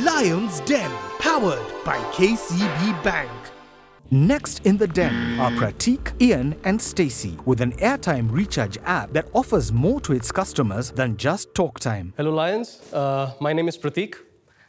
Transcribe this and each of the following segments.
Lion's Den, powered by KCB Bank. Next in the den are Pratik, Ian and Stacy with an airtime recharge app that offers more to its customers than just talk time. Hello Lions, my name is Pratik.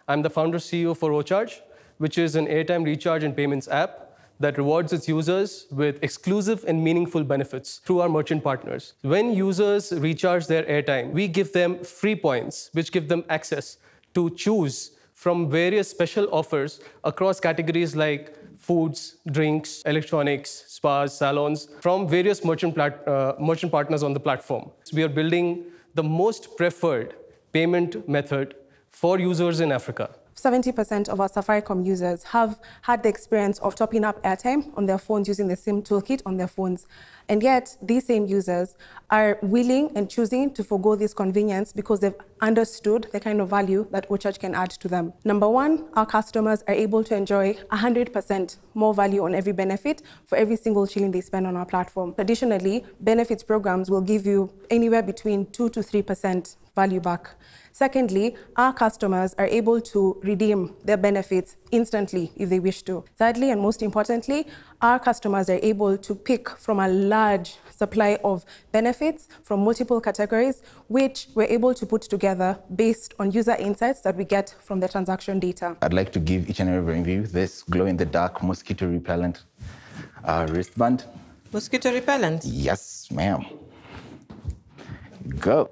I'm the founder CEO for OCHARGE, which is an airtime recharge and payments app that rewards its users with exclusive and meaningful benefits through our merchant partners. When users recharge their airtime, we give them free points, which give them access to choose from various special offers across categories like foods, drinks, electronics, spas, salons, from various merchant partners on the platform. We are building the most preferred payment method for users in Africa. 70% of our Safaricom users have had the experience of topping up airtime on their phones using the SIM toolkit on their phones. And yet, these same users are willing and choosing to forgo this convenience because they've understood the kind of value that OCHARGE can add to them. Number one, our customers are able to enjoy 100% more value on every benefit for every single shilling they spend on our platform. Additionally, benefits programs will give you anywhere between 2 to 3% value back. Secondly, our customers are able to redeem their benefits instantly if they wish to. Thirdly, and most importantly, our customers are able to pick from a large supply of benefits from multiple categories, which we're able to put together based on user insights that we get from the transaction data. I'd like to give each and every one of you this glow-in-the-dark mosquito repellent wristband. Mosquito repellent? Yes, ma'am. Go.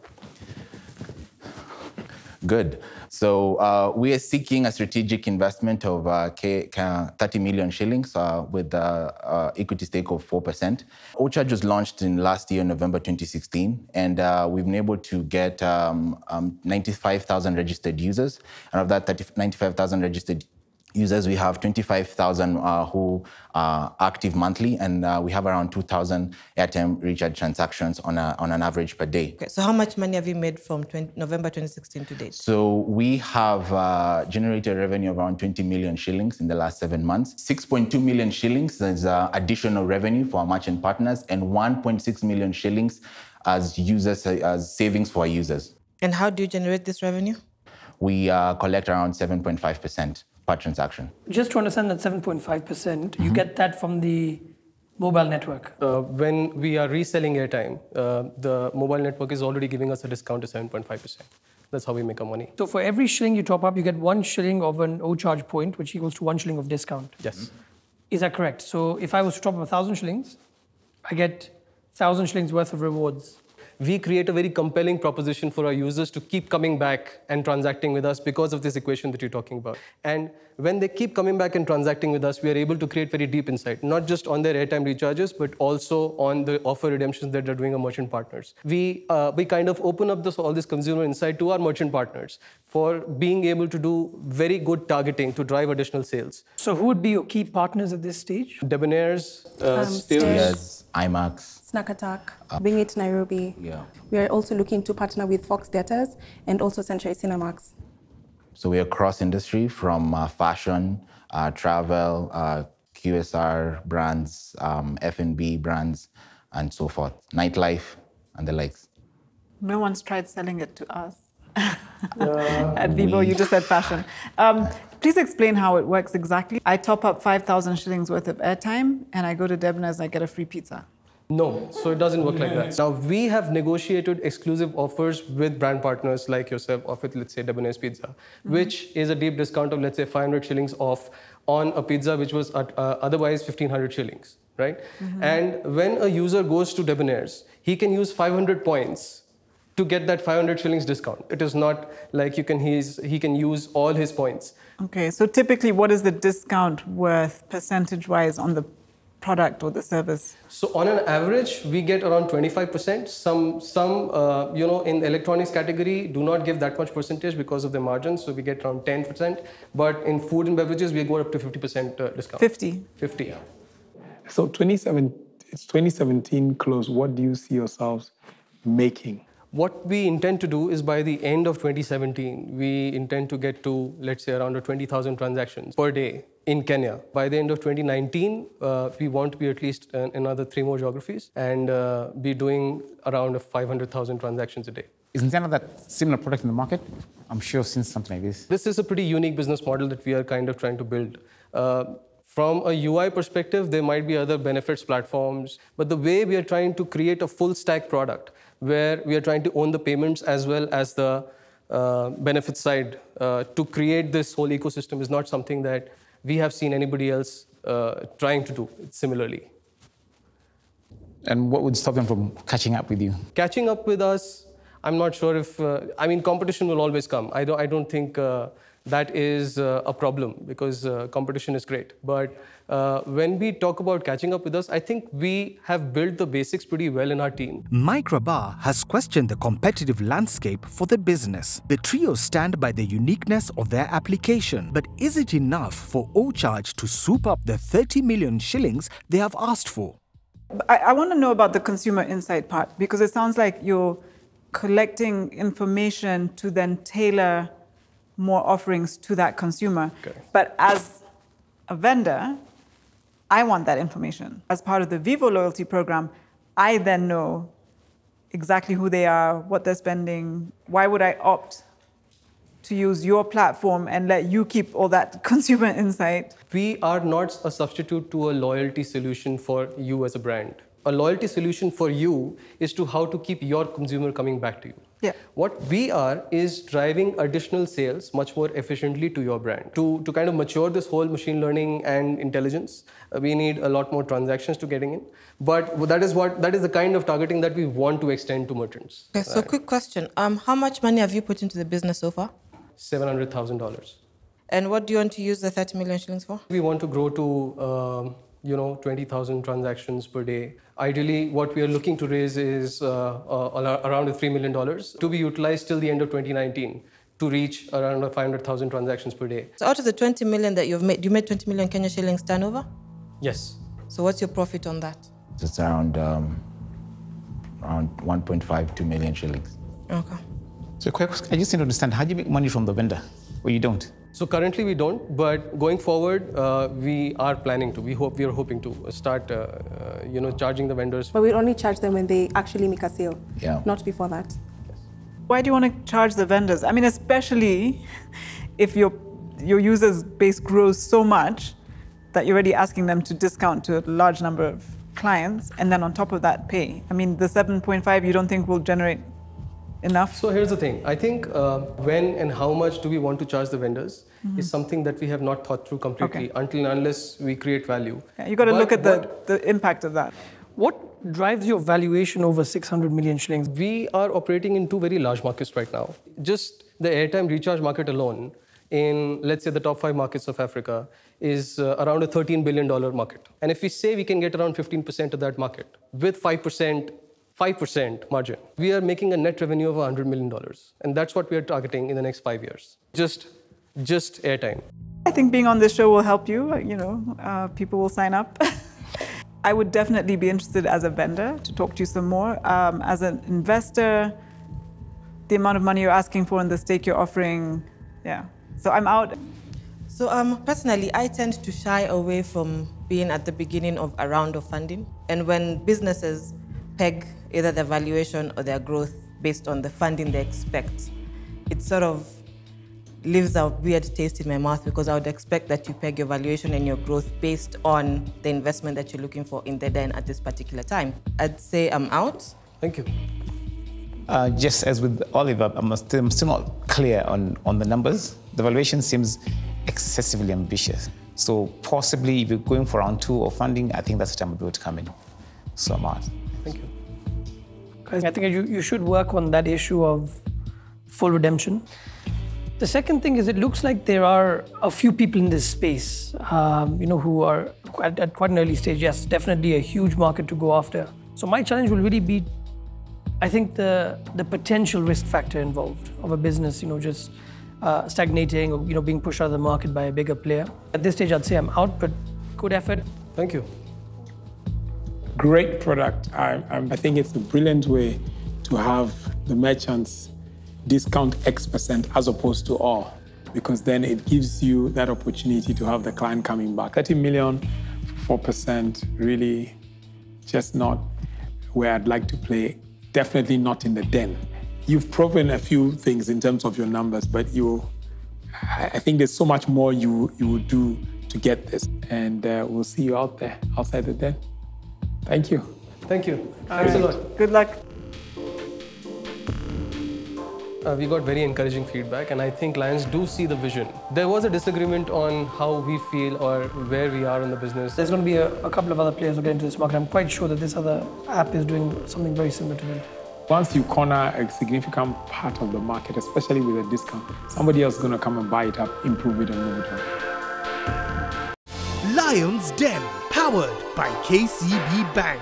Good. So we are seeking a strategic investment of 30 million shillings with an equity stake of 4%. OCHARGE was launched in last year, November 2016, and we've been able to get 95,000 registered users. And of that 95,000 registered users, we have 25,000 who are active monthly, and we have around 2,000 airtime recharge transactions on an average per day. Okay, so how much money have you made from November 2016 to date? So we have generated revenue of around 20 million shillings in the last 7 months. 6.2 million shillings is additional revenue for our merchant partners, and 1.6 million shillings as savings for our users. And how do you generate this revenue? We collect around 7.5% per transaction. Just to understand that 7.5%, you get that from the mobile network? When we are reselling airtime, the mobile network is already giving us a discount of 7.5%. That's how we make our money. So for every shilling you top up, you get 1 shilling of an OCHARGE point, which equals to 1 shilling of discount. Yes. Is that correct? So if I was to top up 1,000 shillings, I get 1,000 shillings worth of rewards. We create a very compelling proposition for our users to keep coming back and transacting with us because of this equation that you're talking about. And when they keep coming back and transacting with us, we are able to create very deep insight, not just on their airtime recharges, but also on the offer redemptions that they're doing our merchant partners. We kind of open up all this consumer insight to our merchant partners for being able to do very good targeting to drive additional sales. So who would be your key partners at this stage? Debonair's, Yes, IMAX. Snack Attack, Bring It Nairobi. Yeah. We are also looking to partner with Fox Theatres and also Century Cinemax. So we are cross-industry from fashion, travel, QSR brands, F&B brands, and so forth, nightlife, and the likes. No one's tried selling it to us. At Vivo, you just said fashion. Please explain how it works exactly. I top up 5,000 shillings worth of airtime, and I go to Debonair's and I get a free pizza. No, so it doesn't work like that. Now, we have negotiated exclusive offers with brand partners like yourself, or with, let's say, Debonair's Pizza, which is a deep discount of, let's say, 500 shillings off on a pizza which was otherwise 1,500 shillings, right? And when a user goes to Debonair's, he can use 500 points to get that 500 shillings discount. It is not like he can use all his points. Okay, so typically what is the discount worth percentage-wise on the product or the service? So on an average, we get around 25%. Some in the electronics category do not give that much percentage because of the margins, so we get around 10%. But in food and beverages, we go up to 50% discount. 50? 50, yeah. So it's 2017 close. What do you see yourselves making? What we intend to do is by the end of 2017, we intend to get to, let's say, around 20,000 transactions per day in Kenya. By the end of 2019, we want to be at least in another 3 more geographies and be doing around 500,000 transactions a day. Isn't there another similar product in the market? I'm sure I've seen something like this. This is a pretty unique business model that we are kind of trying to build. From a UI perspective, there might be other benefits platforms, but the way we are trying to create a full stack product where we are trying to own the payments as well as the benefit side to create this whole ecosystem is not something that we have seen anybody else trying to do similarly. And what would stop them from catching up with you? Catching up with us, I'm not sure if, I mean, competition will always come. I don't think that is a problem because competition is great. But when we talk about catching up with us, I think we have built the basics pretty well in our team. Microbar has questioned the competitive landscape for the business. The trio stand by the uniqueness of their application. But is it enough for OCHARGE to soup up the 30 million shillings they have asked for? I want to know about the consumer insight part, because it sounds like you're collecting information to then tailor more offerings to that consumer. Okay. But as a vendor, I want that information. As part of the Vivo loyalty program, I then know exactly who they are, what they're spending. Why would I opt to use your platform and let you keep all that consumer insight? We are not a substitute to a loyalty solution for you as a brand. A loyalty solution for you is to how to keep your consumer coming back to you. Yeah. What we are is driving additional sales much more efficiently to your brand. To kind of mature this whole machine learning and intelligence, we need a lot more transactions to getting in. But that is the kind of targeting that we want to extend to merchants. Okay, so quick question. How much money have you put into the business so far? $700,000. And what do you want to use the 30 million shillings for? We want to grow to 20,000 transactions per day. Ideally, what we are looking to raise is around $3 million to be utilized till the end of 2019 to reach around 500,000 transactions per day. So out of the 20 million that you've made, you made 20 million Kenya shillings turnover? Yes. So what's your profit on that? It's around 1.52 million shillings. Okay. So I just need to understand, how do you make money from the vendor or you don't? So currently we don't, but going forward, we are planning to. We are hoping to start, charging the vendors. But we only charge them when they actually make a sale, not before that. Why do you want to charge the vendors? I mean, especially if your users base grows so much that you're already asking them to discount to a large number of clients, and then on top of that, pay. I mean, the 7.5 you don't think will generate enough? So here's the thing. I think when and how much do we want to charge the vendors is something that we have not thought through completely until and unless we create value. Yeah, you got to look at the impact of that. What drives your valuation over 600 million shillings? We are operating in two very large markets right now. Just the airtime recharge market alone in, let's say, the top 5 markets of Africa is around a $13 billion market. And if we say we can get around 15% of that market with 5% margin, we are making a net revenue of $100 million. And that's what we are targeting in the next 5 years. Just airtime. I think being on this show will help you. People will sign up. I would definitely be interested as a vendor to talk to you some more. As an investor, the amount of money you're asking for and the stake you're offering, So I'm out. So personally, I tend to shy away from being at the beginning of a round of funding. And when businesses peg either their valuation or their growth based on the funding they expect, it sort of leaves a weird taste in my mouth, because I would expect that you peg your valuation and your growth based on the investment that you're looking for in the den at this particular time. I'd say I'm out. Thank you. Just as with Oliver, I'm still not clear on the numbers. The valuation seems excessively ambitious. So possibly if you're going for round 2 of funding, I think that's the time we'll be able to come in. So I'm out. Thank you. I think you should work on that issue of full redemption. The second thing is, it looks like there are a few people in this space, who are at quite an early stage. Yes, definitely a huge market to go after. So my challenge will really be, I think, the potential risk factor involved of a business, just stagnating or being pushed out of the market by a bigger player. At this stage, I'd say I'm out, but good effort. Thank you. Great product. I think it's a brilliant way to have the merchants discount X% as opposed to all, because then it gives you that opportunity to have the client coming back. 30 million, 4%, really just not where I'd like to play. Definitely not in the den. You've proven a few things in terms of your numbers, but I think there's so much more you will do to get this. And we'll see you out there, outside the den. Thank you. Thank you. Thanks a lot. Good luck. We got very encouraging feedback, and I think Lions do see the vision. There was a disagreement on how we feel or where we are in the business. There's going to be a couple of other players who get into this market. I'm quite sure that this other app is doing something very similar to them. Once you corner a significant part of the market, especially with a discount, somebody else is going to come and buy it up, improve it, and move it on. Lion's Den, powered by KCB Bank.